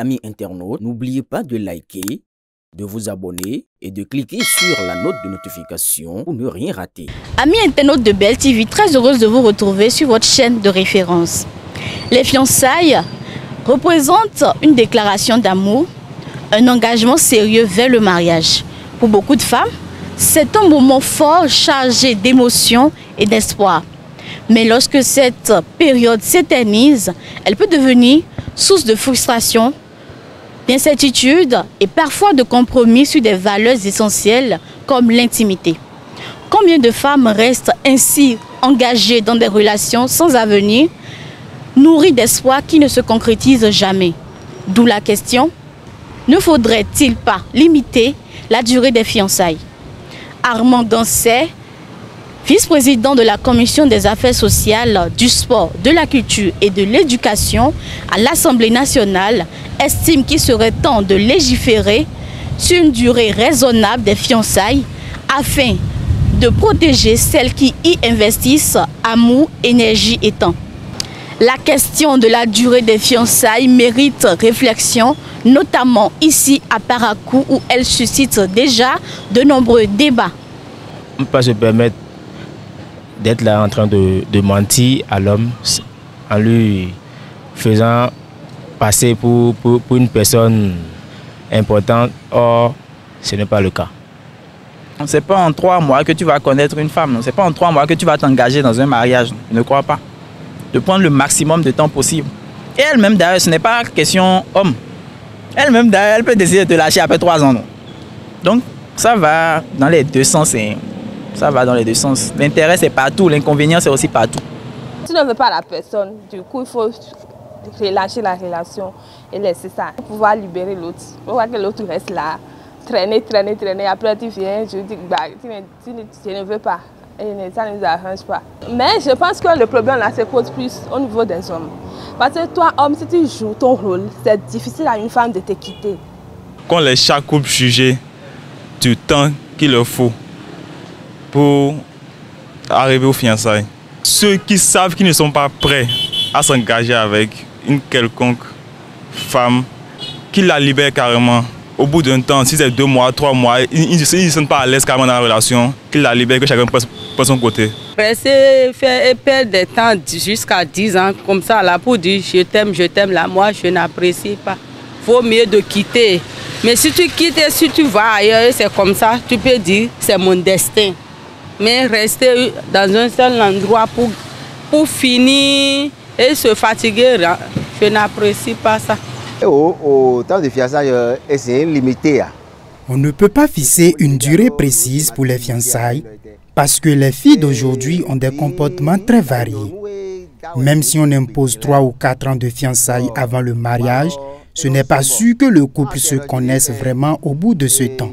amis internautes, n'oubliez pas de liker, de vous abonner et de cliquer sur la note de notification pour ne rien rater. Amis internautes de Belle TV, très heureuse de vous retrouver sur votre chaîne de référence. Les fiançailles représentent une déclaration d'amour, un engagement sérieux vers le mariage. Pour beaucoup de femmes, c'est un moment fort chargé d'émotions et d'espoir. Mais lorsque cette période s'éternise, elle peut devenir source de frustration, d'incertitude et parfois de compromis sur des valeurs essentielles comme l'intimité. Combien de femmes restent ainsi engagées dans des relations sans avenir, nourries d'espoir qui ne se concrétisent jamais? D'où la question, ne faudrait-il pas limiter la durée des fiançailles? Armand Dansset, vice-président de la Commission des affaires sociales, du sport, de la culture et de l'éducation à l'Assemblée nationale, estime qu'il serait temps de légiférer sur une durée raisonnable des fiançailles afin de protéger celles qui y investissent amour, énergie et temps. La question de la durée des fiançailles mérite réflexion, notamment ici à Parakou où elle suscite déjà de nombreux débats. On ne peut pas se permettre d'être là en train de mentir à l'homme en lui faisant passer pour une personne importante. Or, ce n'est pas le cas. Ce n'est pas en 3 mois que tu vas connaître une femme. Ce n'est pas en 3 mois que tu vas t'engager dans un mariage. Je ne crois pas. De prendre le maximum de temps possible. Et elle-même, d'ailleurs, ce n'est pas question homme. Elle-même, d'ailleurs, elle peut décider de te lâcher après 3 ans. Non? Donc, ça va dans les deux sens. Ça va dans les deux sens. L'intérêt, c'est partout. L'inconvénient, c'est aussi partout. Tu ne veux pas la personne. Du coup, il faut relâcher la relation et laisser ça. Pour pouvoir libérer l'autre. Pour voir que l'autre reste là. Traîner. Après, tu viens, je dis, bah, je ne veux pas. Et ça ne nous arrange pas. Mais je pense que le problème là se pose plus au niveau des hommes. Parce que toi, homme, si tu joues ton rôle, c'est difficile à une femme de te quitter. Qu'on les chaque couple jugé du temps qu'il leur faut pour arriver aux fiançailles. Ceux qui savent qu'ils ne sont pas prêts à s'engager avec une quelconque femme, qui la libèrent carrément. Au bout d'un temps, si c'est 2 mois, 3 mois, ils ne sont pas à l'aise carrément dans la relation, qu'ils la libèrent, que chacun prenne son côté. Rester faire perdre des temps jusqu'à 10 ans comme ça là pour dire je t'aime là, moi je n'apprécie pas. Vaut mieux de quitter. Mais si tu quittes et si tu vas ailleurs, c'est comme ça, tu peux dire c'est mon destin. Mais rester dans un seul endroit pour finir et se fatiguer, je n'apprécie pas ça. Au temps de fiançailles, c'est limité. On ne peut pas fixer une durée précise pour les fiançailles parce que les filles d'aujourd'hui ont des comportements très variés. Même si on impose 3 ou 4 ans de fiançailles avant le mariage, ce n'est pas sûr que le couple se connaisse vraiment au bout de ce temps.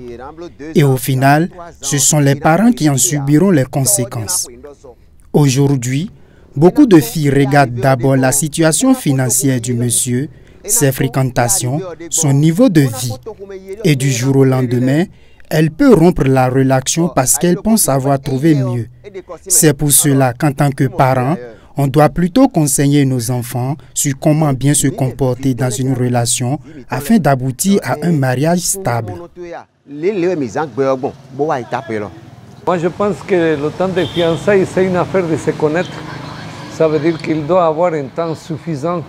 Et au final, ce sont les parents qui en subiront les conséquences. Aujourd'hui, beaucoup de filles regardent d'abord la situation financière du monsieur, ses fréquentations, son niveau de vie. Et du jour au lendemain, elle peut rompre la relation parce qu'elle pense avoir trouvé mieux. C'est pour cela qu'en tant que parents, on doit plutôt conseiller nos enfants sur comment bien se comporter dans une relation afin d'aboutir à un mariage stable. Moi, je pense que le temps de fiançailles, c'est une affaire de se connaître. Ça veut dire qu'il doit avoir un temps suffisant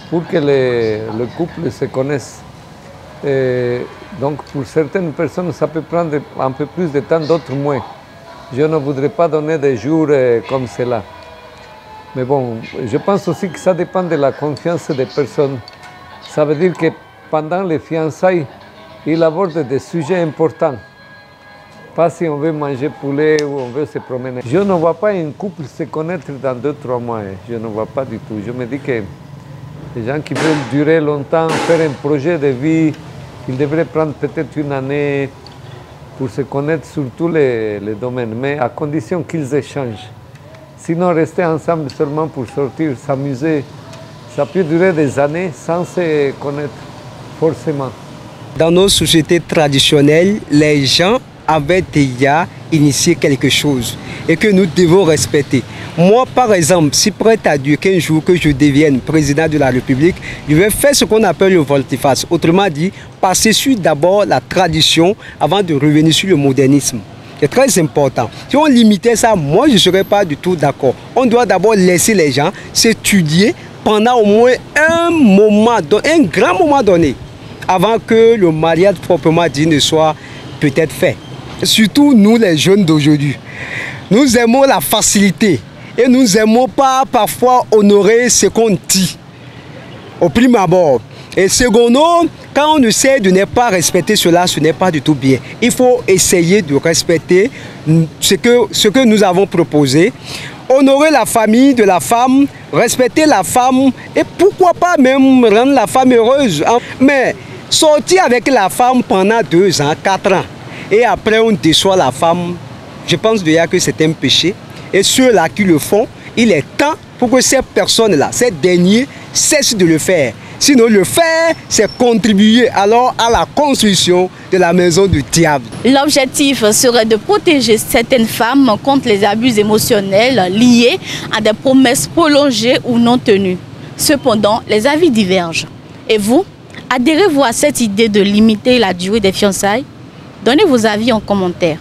pour que le couple se connaisse. Et donc pour certaines personnes, ça peut prendre un peu plus de temps, d'autres moins. Je ne voudrais pas donner des jours comme cela. Mais bon, je pense aussi que ça dépend de la confiance des personnes. Ça veut dire que pendant les fiançailles, il aborde des sujets importants. Pas si on veut manger poulet ou on veut se promener. Je ne vois pas un couple se connaître dans 2-3 mois. Je ne vois pas du tout. Je me dis que les gens qui veulent durer longtemps, faire un projet de vie, ils devraient prendre peut-être 1 année pour se connaître sur tous les domaines, mais à condition qu'ils échangent. Sinon, rester ensemble seulement pour sortir, s'amuser, ça peut durer des années sans se connaître forcément. Dans nos sociétés traditionnelles, les gens avait déjà initié quelque chose et que nous devons respecter. Moi, par exemple, si prêt à Dieu qu'un jour que je devienne président de la République, je vais faire ce qu'on appelle le volte-face. Autrement dit, passer sur d'abord la tradition avant de revenir sur le modernisme. C'est très important. Si on limitait ça, moi je ne serais pas du tout d'accord. On doit d'abord laisser les gens s'étudier pendant au moins un grand moment donné, avant que le mariage proprement dit ne soit peut-être fait. Surtout nous les jeunes d'aujourd'hui. Nous aimons la facilité et nous n'aimons pas parfois honorer ce qu'on dit au prime abord. Et secondo, quand on essaie de ne pas respecter cela, ce n'est pas du tout bien. Il faut essayer de respecter ce que nous avons proposé. Honorer la famille de la femme, respecter la femme et pourquoi pas même rendre la femme heureuse. Mais sortir avec la femme pendant 2 ans, 4 ans et après on déçoit la femme, je pense déjà que c'est un péché. Et ceux-là qui le font, il est temps pour que ces personnes-là, ces derniers, cessent de le faire. Sinon, le faire, c'est contribuer alors à la construction de la maison du diable. L'objectif serait de protéger certaines femmes contre les abus émotionnels liés à des promesses prolongées ou non tenues. Cependant, les avis divergent. Et vous, adhérez-vous à cette idée de limiter la durée des fiançailles? Donnez vos avis en commentaire.